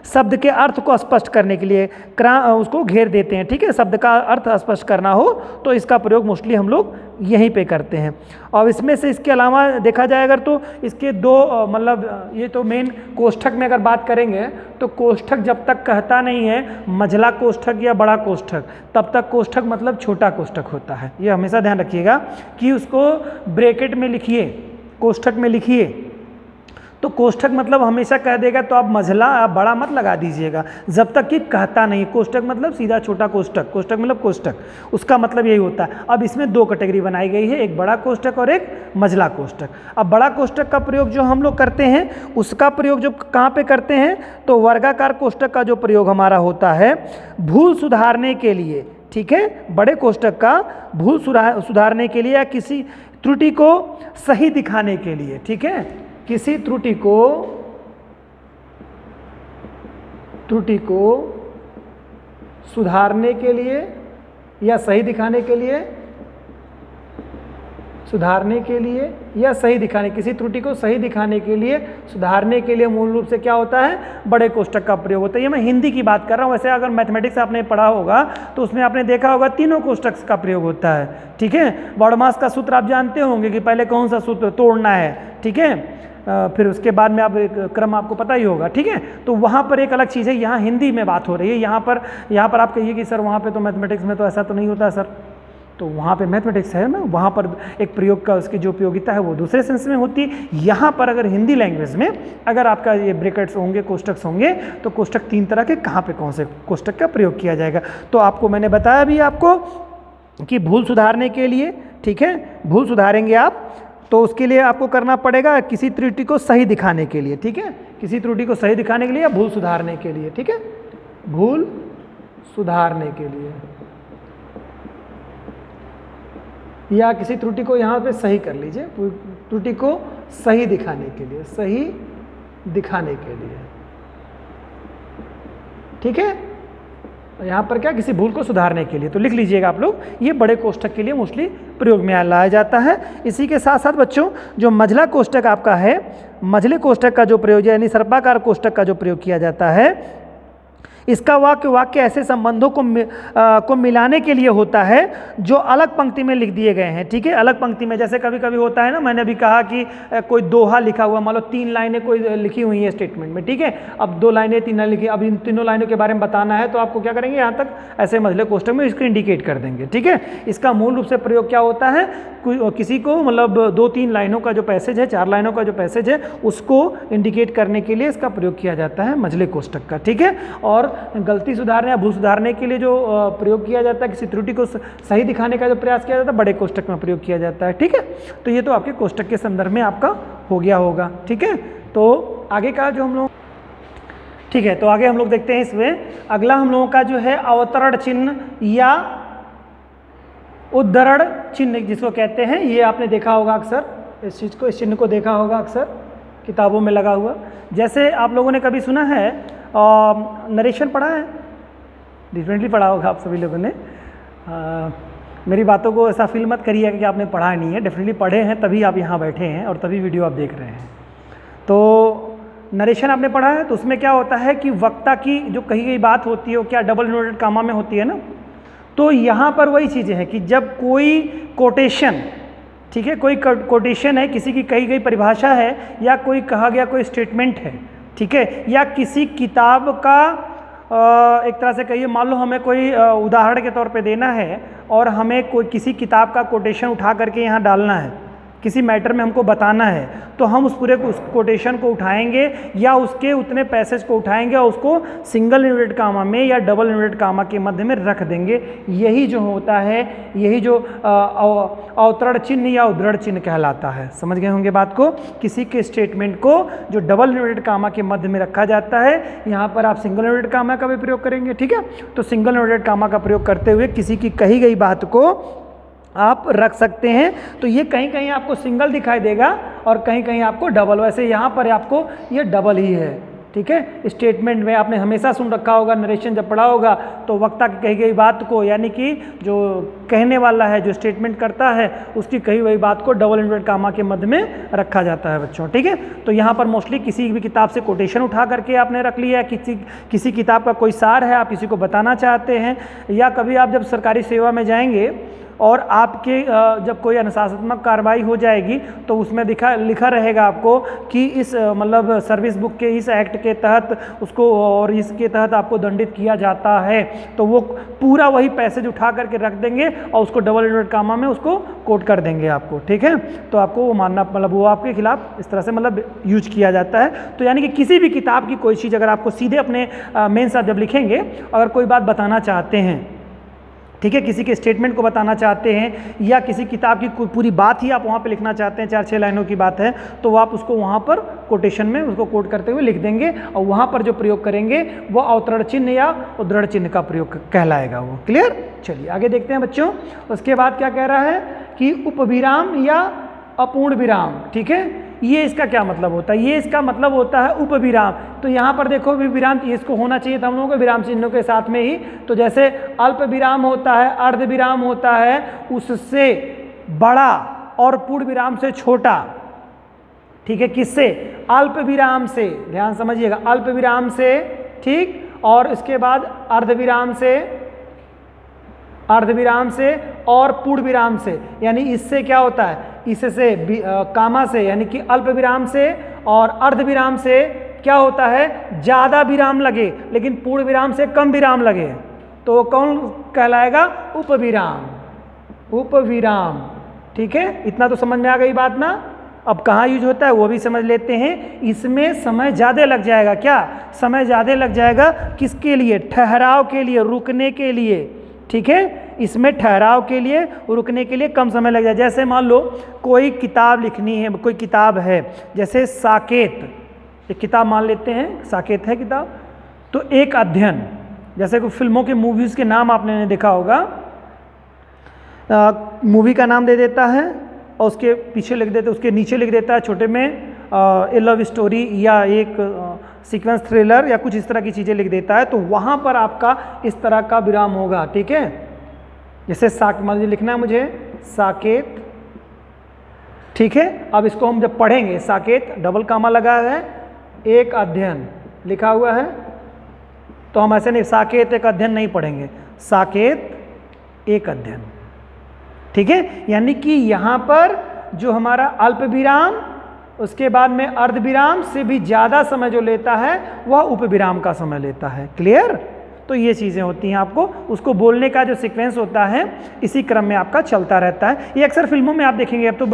शब्द के अर्थ को स्पष्ट करने के लिए उसको घेर देते हैं, ठीक है, शब्द का अर्थ स्पष्ट करना हो तो इसका प्रयोग मोस्टली हम लोग यहीं पे करते हैं। और इसमें से इसके अलावा देखा जाए अगर तो इसके 2 मतलब ये तो मेन कोष्ठक में अगर बात करेंगे तो कोष्ठक जब तक कहता नहीं है मझला कोष्ठक या बड़ा कोष्ठक, तब तक कोष्ठक मतलब छोटा कोष्ठक होता है। ये हमेशा ध्यान रखिएगा कि उसको ब्रैकेट में लिखिए, कोष्ठक में लिखिए। तो कोष्ठक मतलब हमेशा कह देगा तो आप मझला आप बड़ा मत लगा दीजिएगा जब तक कि कहता नहीं। कोष्ठक मतलब सीधा छोटा कोष्ठक, कोष्ठक मतलब कोष्ठक, उसका मतलब यही होता है। अब इसमें 2 कैटेगरी बनाई गई है, एक बड़ा कोष्ठक और एक मझला कोष्ठक। अब बड़ा कोष्ठक का प्रयोग जो हम लोग करते हैं, उसका प्रयोग जो कहाँ पे करते हैं, तो वर्गाकार कोष्ठक का जो प्रयोग हमारा होता है भूल सुधारने के लिए, ठीक है, बड़े कोष्ठक का भूल सुधारने के लिए या किसी त्रुटि को सही दिखाने के लिए, ठीक है, किसी त्रुटि को सुधारने के लिए या सही दिखाने के लिए, सुधारने के लिए या सही दिखाने, किसी त्रुटि को सही दिखाने के लिए, सुधारने के लिए मूल रूप से क्या होता है, बड़े कोष्ठक का प्रयोग होता है। ये मैं हिंदी की बात कर रहा हूँ, वैसे अगर मैथमेटिक्स आपने पढ़ा होगा तो उसमें आपने देखा होगा तीनों कोष्ठक का प्रयोग होता है, ठीक है। बॉडमास का सूत्र आप जानते होंगे कि पहले कौन सा सूत्र तोड़ना है, ठीक है, फिर उसके बाद में आप एक क्रम आपको पता ही होगा, ठीक है। तो वहाँ पर एक अलग चीज़ है, यहाँ हिंदी में बात हो रही है। यहाँ पर आप कहिए कि सर वहाँ पे तो मैथमेटिक्स में तो ऐसा तो नहीं होता सर, तो वहाँ पे मैथमेटिक्स है ना, वहाँ पर एक प्रयोग का उसकी जो उपयोगिता है वो दूसरे सेंस में होती है। यहाँ पर अगर हिंदी लैंग्वेज में अगर आपका ये ब्रैकेट्स होंगे, कोष्ठक होंगे, तो कोष्ठक 3 तरह के, कहाँ पे कौन से कोष्ठक का प्रयोग किया जाएगा। तो आपको मैंने बताया भी आपको कि भूल सुधारने के लिए, ठीक है, भूल सुधारेंगे आप तो उसके लिए आपको करना पड़ेगा किसी त्रुटि को सही दिखाने के लिए, ठीक है, किसी त्रुटि को सही दिखाने के लिए या भूल सुधारने के लिए, ठीक है, भूल सुधारने के लिए या किसी त्रुटि को यहाँ पे सही कर लीजिए, त्रुटि को सही दिखाने के लिए, सही दिखाने के लिए, ठीक है। यहाँ पर क्या, किसी भूल को सुधारने के लिए, तो लिख लीजिएगा आप लोग, ये बड़े कोष्ठक के लिए मोस्टली प्रयोग में लाया जाता है। इसी के साथ साथ बच्चों जो मझला कोष्ठक आपका है, मझले कोष्ठक का जो प्रयोग यानी सर्पाकार कोष्ठक का जो प्रयोग किया जाता है, इसका वाक्य ऐसे संबंधों को मिलाने के लिए होता है जो अलग पंक्ति में लिख दिए गए हैं, ठीक है। अलग पंक्ति में जैसे कभी कभी होता है ना, मैंने अभी कहा कि कोई दोहा लिखा हुआ, मान लो 3 लाइनें कोई लिखी हुई है स्टेटमेंट में, ठीक है। अब 2 लाइनें 3 लाइनें लिखी, अब इन तीनों लाइनों के बारे में बताना है तो आपको क्या करेंगे, यहाँ तक ऐसे मझले कोष्ठक में इसको इंडिकेट कर देंगे, ठीक है। इसका मूल रूप से प्रयोग क्या होता है, किसी को मतलब 2-3 लाइनों का जो पैसेज है, 4 लाइनों का जो पैसेज है, उसको इंडिकेट करने के लिए इसका प्रयोग किया जाता है मझले कोष्ठक का, ठीक है। और गलती सुधारने या भूल सुधारने के लिए जो प्रयोग किया जाता है, किसी त्रुटि को सही दिखाने का जो प्रयास किया जाता है, बड़े कोष्ठक में प्रयोग किया जाता है। ठीक है, तो ये तो आपके कोष्ठक के संदर्भ में आपका हो गया होगा। ठीक है, तो आगे का जो हम लोग, ठीक है, तो आगे हम लोग देखते हैं इसमें अगला हम लोगों का जो है अवतरण चिन्ह या उद्धरण चिन्ह जिसको कहते हैं, ये आपने देखा होगा अक्सर, इस चीज़ को, इस चिन्ह को देखा होगा अक्सर किताबों में लगा हुआ। जैसे आप लोगों ने कभी सुना है, नरेशन पढ़ा है, डिफरेंटली पढ़ा होगा आप सभी लोगों ने। मेरी बातों को ऐसा फील मत करिए कि आपने पढ़ा नहीं है, डेफिनेटली पढ़े हैं, तभी आप यहाँ बैठे हैं और तभी वीडियो आप देख रहे हैं। तो नरेशन आपने पढ़ा है, तो उसमें क्या होता है कि वक्ता की जो कही गई बात होती है वो क्या डबल इन्वर्टेड कामा में होती है ना। तो यहाँ पर वही चीज़ें हैं कि जब कोई कोटेशन, ठीक है, कोई कोटेशन है, किसी की कही गई परिभाषा है या कोई कहा गया कोई स्टेटमेंट है, ठीक है, या किसी किताब का एक तरह से कहिए, मान लो हमें कोई उदाहरण के तौर पे देना है और हमें कोई किसी किताब का कोटेशन उठा करके यहाँ डालना है, किसी मैटर में हमको बताना है, तो हम उस पूरे उस कोटेशन को उठाएंगे या उसके उतने पैसेज को उठाएंगे और उसको सिंगल इन्वर्टेड कामा में या डबल इन्वर्टेड कामा के मध्य में रख देंगे। यही जो होता है, यही जो अवतरण चिन्ह या उद्धरण चिन्ह कहलाता है। समझ गए होंगे बात को। किसी के स्टेटमेंट को जो डबल इन्वर्टेड कामा के मध्य में रखा जाता है, यहाँ पर आप सिंगल इन्वर्टेड कामा का भी प्रयोग करेंगे। ठीक है, तो सिंगल इन्वर्टेड कामा का प्रयोग करते हुए किसी की कही गई बात को आप रख सकते हैं। तो ये कहीं कहीं आपको सिंगल दिखाई देगा और कहीं कहीं आपको डबल। वैसे यहाँ पर आपको ये डबल ही है। ठीक है, स्टेटमेंट में आपने हमेशा सुन रखा होगा, नरेशन जब पढ़ा होगा तो वक्ता की कही गई बात को, यानी कि जो कहने वाला है, जो स्टेटमेंट करता है, उसकी कही हुई बात को डबल इन्वर्टेड कामा के मध्य में रखा जाता है बच्चों। ठीक है, तो यहाँ पर मोस्टली किसी भी किताब से कोटेशन उठा करके आपने रख लिया है, किसी किताब का कोई सार है, आप किसी को बताना चाहते हैं, या कभी आप जब सरकारी सेवा में जाएंगे और आपके जब कोई अनुशासनात्मक कार्रवाई हो जाएगी तो उसमें लिखा रहेगा आपको कि इस मतलब सर्विस बुक के इस एक्ट के तहत उसको और इसके तहत आपको दंडित किया जाता है, तो वो पूरा वही पैसेज उठा करके रख देंगे और उसको डबल इन्वर्टेड कामा में उसको कोट कर देंगे आपको। ठीक है, तो आपको वो मानना, मतलब वो आपके खिलाफ इस तरह से मतलब यूज किया जाता है। तो यानी कि किसी भी किताब की कोई चीज़ अगर आपको सीधे अपने मेन साहब जब लिखेंगे, अगर कोई बात बताना चाहते हैं, ठीक है, किसी के स्टेटमेंट को बताना चाहते हैं या किसी किताब की कोई पूरी बात ही आप वहाँ पे लिखना चाहते हैं, 4-6 लाइनों की बात है, तो वो आप उसको वहाँ पर कोटेशन में उसको कोट करते हुए लिख देंगे और वहाँ पर जो प्रयोग करेंगे वो अवतरण चिन्ह या उद्धरण चिन्ह का प्रयोग कहलाएगा वो। क्लियर? चलिए आगे देखते हैं बच्चों। उसके बाद क्या कह रहा है कि उपविराम या अपूर्ण विराम। ठीक है, ये इसका क्या मतलब होता है? ये इसका मतलब होता है उपविराम। तो यहाँ पर देखो विराम इसको होना चाहिए था हम लोगों को विराम चिन्हों के साथ में ही। तो जैसे अल्प विराम होता है, अर्ध विराम होता है, उससे बड़ा और पूर्ण विराम से छोटा। ठीक है, किससे? अल्प विराम से, ध्यान समझिएगा, अल्प विराम से, ठीक, और इसके बाद अर्ध विराम से, अर्ध विराम से और पूर्ण विराम से। यानी इससे क्या होता है, इससे कामा से यानी कि अल्प विराम से और अर्ध विराम से क्या होता है, ज़्यादा विराम लगे लेकिन पूर्ण विराम से कम विराम लगे तो कौन कहलाएगा? उपविराम। उपविराम। ठीक है, इतना तो समझ में आ गई बात ना। अब कहाँ यूज होता है वो भी समझ लेते हैं। इसमें समय ज़्यादा लग जाएगा। क्या समय ज़्यादा लग जाएगा? किसके लिए? ठहराव के लिए, रुकने के लिए। ठीक है, इसमें ठहराव के लिए, रुकने के लिए कम समय लग जाए। जैसे मान लो कोई किताब लिखनी है, कोई किताब है जैसे साकेत, एक किताब मान लेते हैं, साकेत है किताब, तो एक अध्ययन, जैसे कोई फिल्मों के मूवीज़ के नाम आपने देखा होगा, मूवी का नाम दे देता है और उसके पीछे लिख देता है, उसके नीचे लिख देता है छोटे में ए लव स्टोरी या एक सीक्वेंस थ्रिलर या कुछ इस तरह की चीज़ें लिख देता है। तो वहाँ पर आपका इस तरह का विराम होगा। ठीक है, जैसे मान लीजिए लिखना है मुझे साकेत। ठीक है, अब इसको हम जब पढ़ेंगे, साकेत डबल कामा लगा है, एक अध्ययन लिखा हुआ है, तो हम ऐसे नहीं साकेत एक अध्ययन नहीं पढ़ेंगे, साकेत एक अध्ययन। ठीक है, यानी कि यहाँ पर जो हमारा अल्प विराम, उसके बाद में अर्ध विराम से भी ज़्यादा समय जो लेता है वह उपविराम का समय लेता है। क्लियर? तो ये चीज़ें होती हैं। आपको उसको बोलने का जो सीक्वेंस होता है इसी क्रम में आपका चलता रहता है। ये अक्सर फिल्मों में आप देखेंगे, अब तो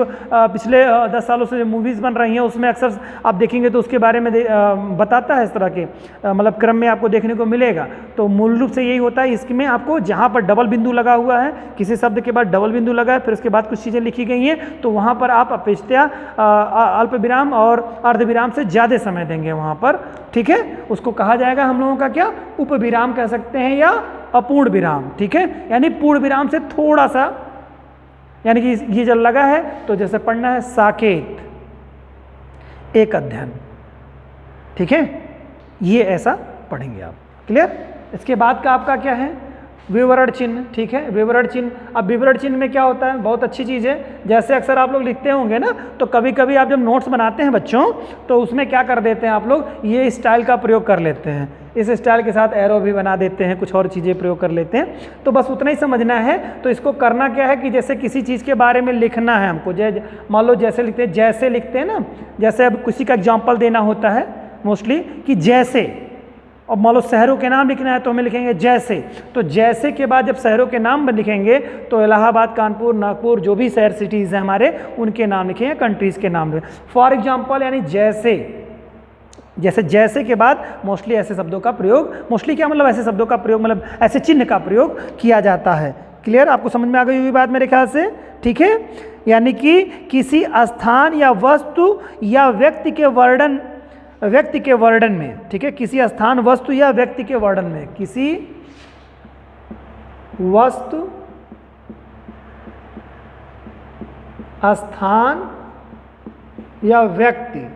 पिछले 10 सालों से जो मूवीज़ बन रही हैं उसमें अक्सर आप देखेंगे तो उसके बारे में बताता है, इस तरह के मतलब क्रम में आपको देखने को मिलेगा। तो मूल रूप से यही होता है। इसमें आपको जहाँ पर डबल बिंदु लगा हुआ है, किसी शब्द के बाद डबल बिंदु लगा है, फिर उसके बाद कुछ चीज़ें लिखी गई हैं, तो वहाँ पर आप अपेक्षया अल्प विराम और अर्ध विराम से ज़्यादा समय देंगे वहाँ पर, ठीक है। उसको कहा जाएगा हम लोगों का क्या, उपविराम कह सकते हैं या अपूर्ण विराम, ठीक है। यानी पूर्ण विराम से थोड़ा सा, यानी कि ये जब लगा है तो जैसे पढ़ना है साकेत, एक अध्ययन, ठीक है, ये ऐसा पढ़ेंगे आप। क्लियर। इसके बाद का आपका क्या है, विवरण चिन्ह, ठीक है। विवरण चिन्ह, अब विवरण चिन्ह में क्या होता है, बहुत अच्छी चीज़ है। जैसे अक्सर आप लोग लिखते होंगे ना, तो कभी कभी आप जब नोट्स बनाते हैं बच्चों, तो उसमें क्या कर देते हैं आप लोग, ये स्टाइल का प्रयोग कर लेते हैं, इस स्टाइल के साथ एरो भी बना देते हैं, कुछ और चीज़ें प्रयोग कर लेते हैं। तो बस उतना ही समझना है। तो इसको करना क्या है कि जैसे किसी चीज़ के बारे में लिखना है हमको, मान लो जैसे लिखते हैं, जैसे लिखते हैं ना, जैसे अब किसी का एग्जाम्पल देना होता है मोस्टली कि जैसे, और मान लो शहरों के नाम लिखना है तो हमें लिखेंगे जैसे। तो जैसे के बाद जब शहरों के नाम लिखेंगे तो इलाहाबाद, कानपुर, नागपुर, जो भी शहर सिटीज़ हैं हमारे, उनके नाम लिखेंगे, कंट्रीज़ के नाम लिखेंगे। फॉर एग्जांपल, यानी जैसे, जैसे के बाद मोस्टली ऐसे शब्दों का प्रयोग, मोस्टली क्या मतलब ऐसे शब्दों का प्रयोग, मतलब ऐसे चिन्ह का प्रयोग किया जाता है। क्लियर, आपको समझ में आ गई होगी बात मेरे ख्याल से, ठीक है। यानी कि किसी स्थान या वस्तु या व्यक्ति के वर्णन में, ठीक है, किसी स्थान, वस्तु या व्यक्ति के वर्णन में, किसी वस्तु, स्थान या व्यक्ति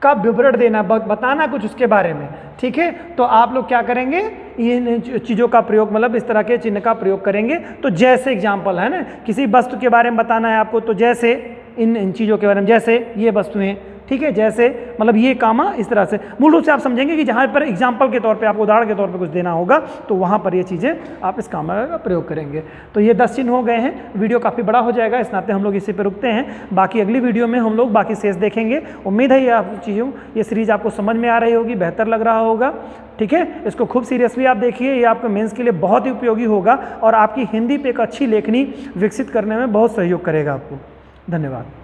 का विवरण देना, बताना कुछ उसके बारे में, ठीक है। तो आप लोग क्या करेंगे, इन चीज़ों का प्रयोग, मतलब इस तरह के चिन्ह का प्रयोग करेंगे। तो जैसे एग्जाम्पल है ना, किसी वस्तु के बारे में बताना है आपको, तो जैसे इन चीज़ों के बारे में, जैसे ये वस्तुएं, ठीक है, जैसे मतलब ये कामा, इस तरह से मूल रूप से आप समझेंगे कि जहाँ पर एग्जाम्पल के तौर पे आपको उदाहरण के तौर पे कुछ देना होगा, तो वहाँ पर ये चीज़ें आप इस कामा का प्रयोग करेंगे। तो ये 10 चिन्ह हो गए हैं। वीडियो काफ़ी बड़ा हो जाएगा, इस नाते हम लोग इसी पे रुकते हैं। बाकी अगली वीडियो में हम लोग बाकी शेष देखेंगे। उम्मीद है ये आप चीज़ों, ये सीरीज़ आपको समझ में आ रही होगी, बेहतर लग रहा होगा, ठीक है। इसको खूब सीरियसली आप देखिए, ये आपके मेंस के लिए बहुत ही उपयोगी होगा और आपकी हिंदी पे एक अच्छी लेखनी विकसित करने में बहुत सहयोग करेगा आपको। धन्यवाद।